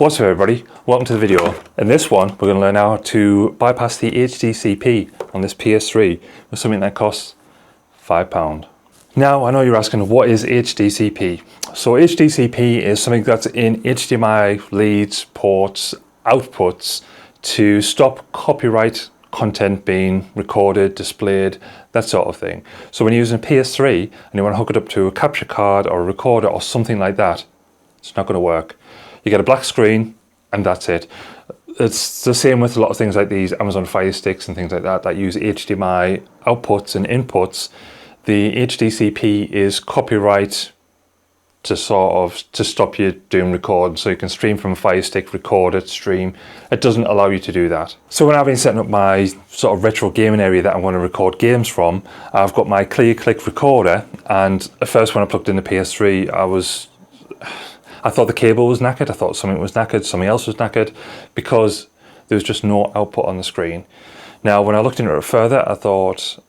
What's up everybody, welcome to the video. In this one we're going to learn how to bypass the HDCP on this PS3 with something that costs £5. Now I know you're asking, what is HDCP? So HDCP is something that's in HDMI leads, ports, outputs to stop copyright content being recorded, displayed, that sort of thing. So when you're using a PS3 and you want to hook it up to a capture card or a recorder or something like that, it's not going to work. You get a black screen and that's it. It's the same with a lot of things like these Amazon Fire Sticks and things like that that use HDMI outputs and inputs. The HDCP is copyright to stop you doing recording. So you can stream from a Fire Stick, record it, stream. It doesn't allow you to do that. So when I've been setting up my sort of retro gaming area that I want to record games from, I've got my clear click recorder, and at first when I plugged in the PS3 I thought the cable was knackered, I thought something was knackered, something else was knackered, because there was just no output on the screen. Now when I looked into it further, I thought,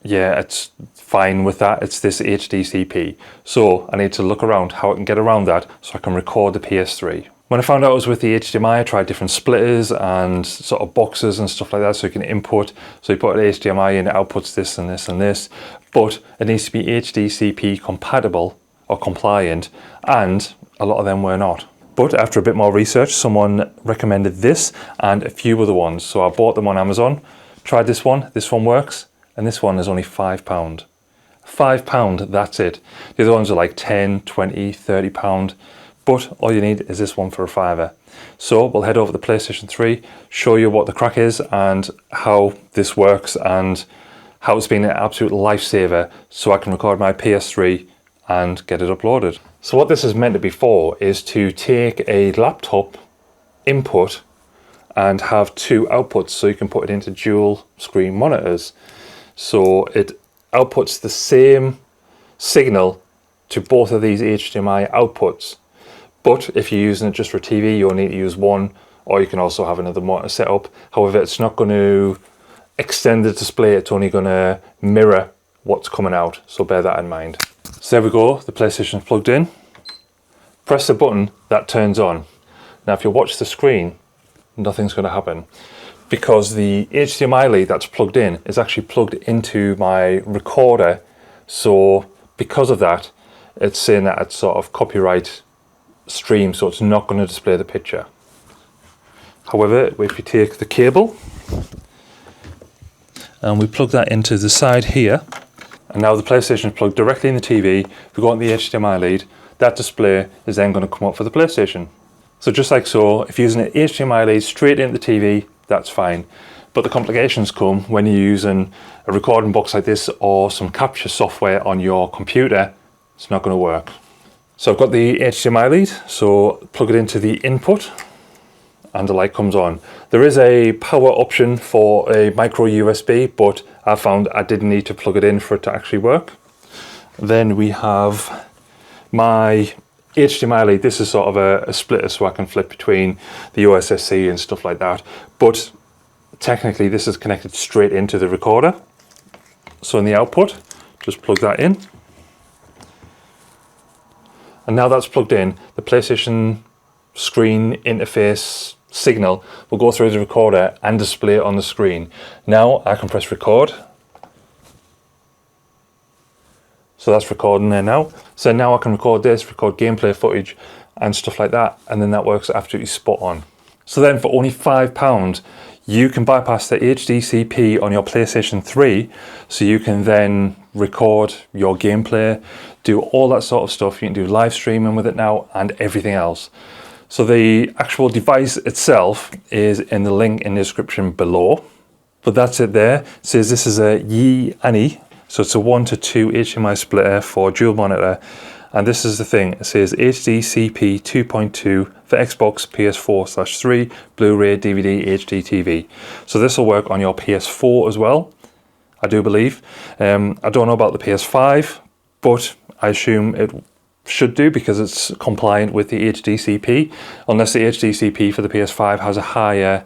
yeah, it's fine with that, it's this HDCP. So I need to look around how I can get around that so I can record the PS3. When I found out it was with the HDMI, I tried different splitters and sort of boxes and stuff like that so you can input. So you put an HDMI in, it outputs this and this and this, but it needs to be HDCP compatible or compliant, and a lot of them were not. But after a bit more research, someone recommended this and a few other ones. So I bought them on Amazon, tried this one works, and this one is only £5. £5, that's it. The other ones are like 10, 20, £30, but all you need is this one for a £5. So we'll head over to the PlayStation 3, show you what the crack is and how this works and how it's been an absolute lifesaver so I can record my PS3 and get it uploaded. So what this is meant to be for is to take a laptop input and have two outputs so you can put it into dual screen monitors. So it outputs the same signal to both of these HDMI outputs. But if you're using it just for TV, you'll need to use one, or you can also have another monitor set up. However, it's not going to extend the display, it's only going to mirror what's coming out. So bear that in mind. So there we go, the PlayStation's plugged in. Press the button, that turns on. Now if you watch the screen, nothing's going to happen because the HDMI lead that's plugged in is actually plugged into my recorder. So because of that, it's saying that it's sort of copyright stream, so it's not going to display the picture. However, if you take the cable and we plug that into the side here, and now the PlayStation is plugged directly in the TV. If we go on the HDMI lead, that display is then going to come up for the PlayStation. So just like so, if you're using an HDMI lead straight into the TV, that's fine. But the complications come when you're using a recording box like this or some capture software on your computer. It's not going to work. So I've got the HDMI lead, so plug it into the input and the light comes on. There is a power option for a micro USB, but I found I didn't need to plug it in for it to actually work. Then we have my HDMI lead. This is sort of a splitter so I can flip between the OSSC and stuff like that. But technically this is connected straight into the recorder. So in the output, just plug that in. And now that's plugged in, the PlayStation screen interface signal will go through the recorder and display it on the screen. Now I can press record. So that's recording there now. So now I can record this, record gameplay footage and stuff like that, and then that works absolutely spot on. So then for only £5, you can bypass the HDCP on your PlayStation 3, so you can then record your gameplay, do all that sort of stuff. You can do live streaming with it now and everything else. So the actual device itself is in the link in the description below, but that's it there. It says this is a Yi Ani, so it's a 1 to 2 HDMI splitter for dual monitor, and this is the thing, it says HDCP 2.2 for Xbox, PS4/3, Blu-ray, DVD, HD TV. So this will work on your PS4 as well, I do believe. I don't know about the PS5, but I assume it should do because it's compliant with the HDCP, unless the HDCP for the PS5 has a higher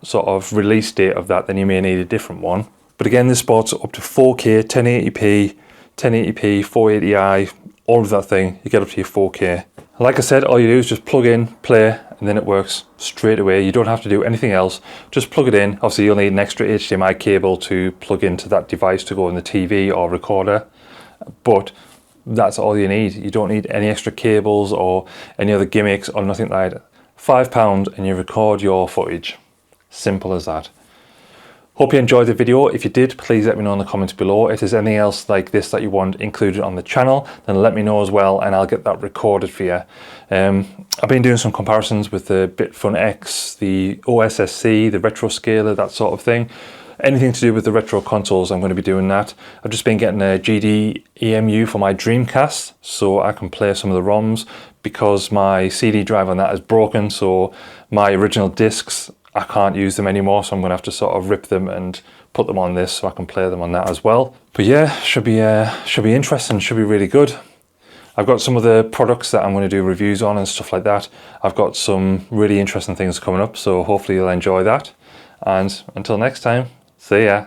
sort of release date of that, then you may need a different one. But again, this supports up to 4K, 1080p, 480i, all of that thing, you get up to your 4K. Like I said, all you do is just plug in, play, and then it works straight away. You don't have to do anything else. Just plug it in. Obviously you'll need an extra HDMI cable to plug into that device to go in the TV or recorder, but that's all you need. You don't need any extra cables or any other gimmicks or nothing like that. £5 and you record your footage. Simple as that. Hope you enjoyed the video. If you did, please let me know in the comments below. If there's anything else like this that you want included on the channel, then let me know as well and I'll get that recorded for you. I've been doing some comparisons with the Bitfront X, the OSSC, the retro scaler, that sort of thing. Anything to do with the retro consoles, I'm going to be doing that. I've just been getting a GD EMU for my Dreamcast so I can play some of the ROMs, because my CD drive on that is broken, so my original discs, I can't use them anymore, so I'm going to have to sort of rip them and put them on this so I can play them on that as well. But yeah, should be interesting, should be really good. I've got some of the products that I'm going to do reviews on and stuff like that. I've got some really interesting things coming up, so hopefully you'll enjoy that. And until next time, see ya.